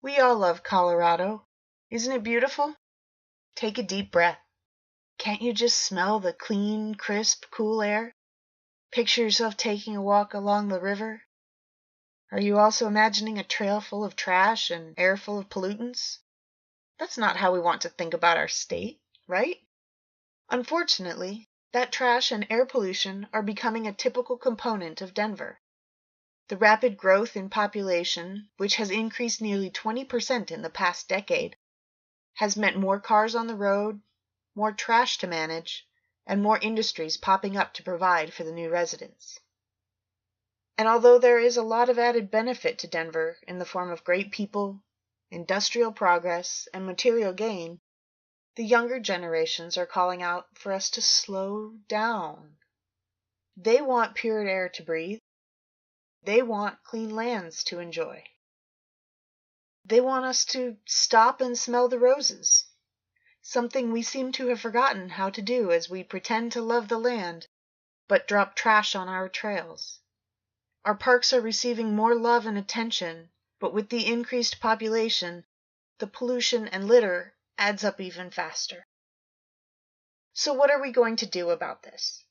We all love Colorado. Isn't it beautiful? Take a deep breath. Can't you just smell the clean, crisp, cool air? Picture yourself taking a walk along the river. Are you also imagining a trail full of trash and air full of pollutants? That's not how we want to think about our state, right? Unfortunately, that trash and air pollution are becoming a typical component of Denver. The rapid growth in population, which has increased nearly 20% in the past decade, has meant more cars on the road, more trash to manage, and more industries popping up to provide for the new residents. And although there is a lot of added benefit to Denver in the form of great people, industrial progress, and material gain, the younger generations are calling out for us to slow down. They want pure air to breathe. They want clean lands to enjoy. They want us to stop and smell the roses, something we seem to have forgotten how to do as we pretend to love the land, but drop trash on our trails. Our parks are receiving more love and attention, but with the increased population, the pollution and litter adds up even faster. So what are we going to do about this?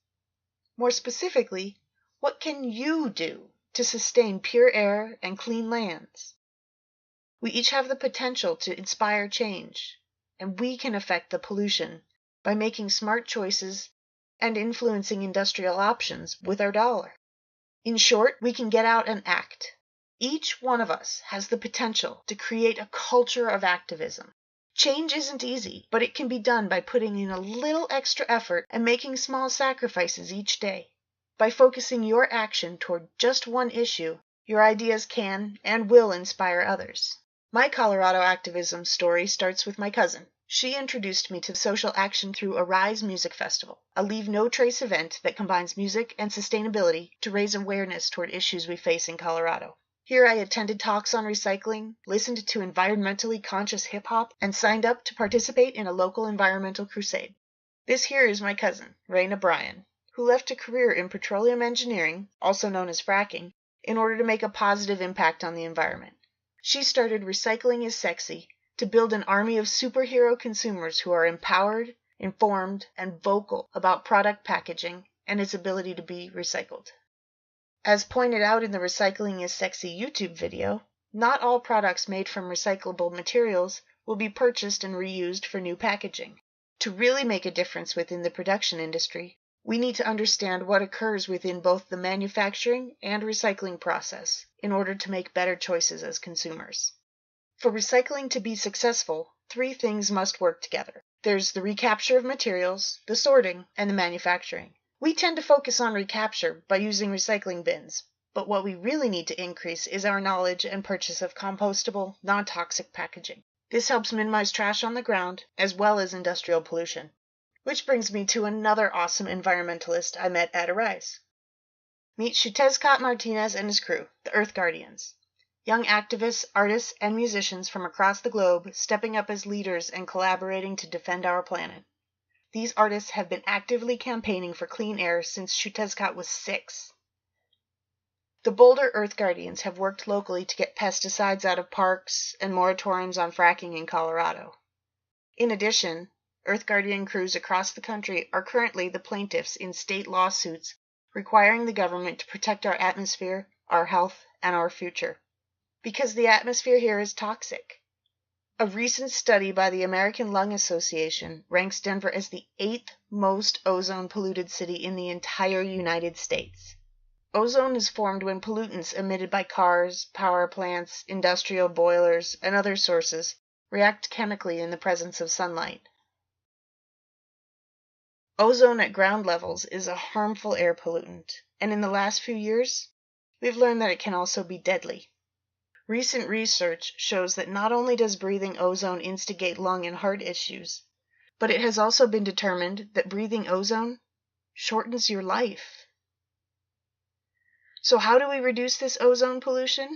More specifically, what can you do to sustain pure air and clean lands? We each have the potential to inspire change, and we can affect the pollution by making smart choices and influencing industrial options with our dollar. In short, we can get out and act. Each one of us has the potential to create a culture of activism. Change isn't easy, but it can be done by putting in a little extra effort and making small sacrifices each day. By focusing your action toward just one issue, your ideas can and will inspire others. My Colorado activism story starts with my cousin. She introduced me to social action through Arise Music Festival, a Leave No Trace event that combines music and sustainability to raise awareness toward issues we face in Colorado. Here I attended talks on recycling, listened to environmentally conscious hip-hop, and signed up to participate in a local environmental crusade. This here is my cousin, Raina Bryan, who left a career in petroleum engineering, also known as fracking, in order to make a positive impact on the environment. She started Recycling is Sexy to build an army of superhero consumers who are empowered, informed, and vocal about product packaging and its ability to be recycled. As pointed out in the Recycling is Sexy YouTube video, not all products made from recyclable materials will be purchased and reused for new packaging. To really make a difference within the production industry, we need to understand what occurs within both the manufacturing and recycling process in order to make better choices as consumers. For recycling to be successful, 3 things must work together. There's the recapture of materials, the sorting, and the manufacturing. We tend to focus on recapture by using recycling bins, but what we really need to increase is our knowledge and purchase of compostable, non-toxic packaging. This helps minimize trash on the ground, as well as industrial pollution. Which brings me to another awesome environmentalist I met at Arise. Meet Shutezcott Martinez and his crew, the Earth Guardians. Young activists, artists, and musicians from across the globe stepping up as leaders and collaborating to defend our planet. These artists have been actively campaigning for clean air since Shutezcott was 6. The Boulder Earth Guardians have worked locally to get pesticides out of parks and moratoriums on fracking in Colorado. In addition, Earth Guardian crews across the country are currently the plaintiffs in state lawsuits requiring the government to protect our atmosphere, our health, and our future. Because the atmosphere here is toxic. A recent study by the American Lung Association ranks Denver as the 8th most ozone-polluted city in the entire United States. Ozone is formed when pollutants emitted by cars, power plants, industrial boilers, and other sources react chemically in the presence of sunlight. Ozone at ground levels is a harmful air pollutant, and in the last few years, we've learned that it can also be deadly. Recent research shows that not only does breathing ozone instigate lung and heart issues, but it has also been determined that breathing ozone shortens your life. So how do we reduce this ozone pollution?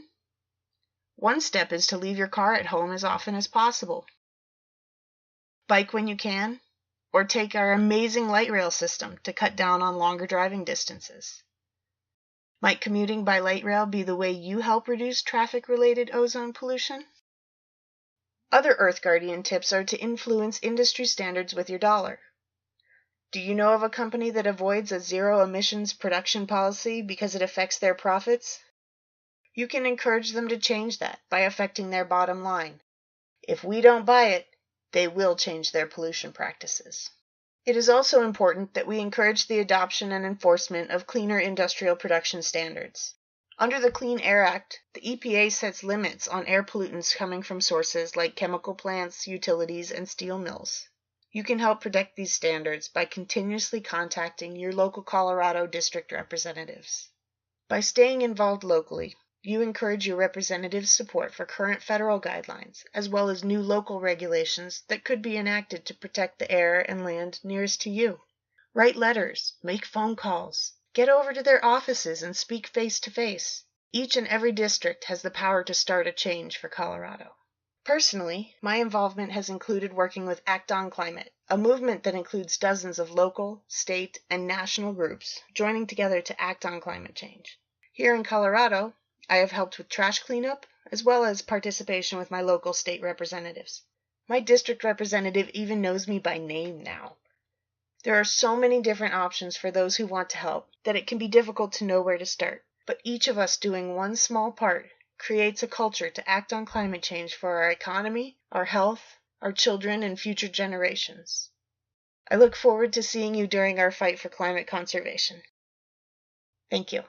One step is to leave your car at home as often as possible. Bike when you can, or take our amazing light rail system to cut down on longer driving distances. Might commuting by light rail be the way you help reduce traffic-related ozone pollution? Other Earth Guardian tips are to influence industry standards with your dollar. Do you know of a company that avoids a zero-emissions production policy because it affects their profits? You can encourage them to change that by affecting their bottom line. If we don't buy it, they will change their pollution practices. It is also important that we encourage the adoption and enforcement of cleaner industrial production standards. Under the Clean Air Act, the EPA sets limits on air pollutants coming from sources like chemical plants, utilities, and steel mills. You can help protect these standards by continuously contacting your local Colorado district representatives. By staying involved locally, you encourage your representatives' support for current federal guidelines, as well as new local regulations that could be enacted to protect the air and land nearest to you. Write letters, make phone calls, get over to their offices and speak face to face. Each and every district has the power to start a change for Colorado. Personally, my involvement has included working with Act on Climate, a movement that includes dozens of local, state, and national groups joining together to act on climate change. Here in Colorado, I have helped with trash cleanup, as well as participation with my local state representatives. My district representative even knows me by name now. There are so many different options for those who want to help that it can be difficult to know where to start. But each of us doing one small part creates a culture to act on climate change for our economy, our health, our children, and future generations. I look forward to seeing you during our fight for climate conservation. Thank you.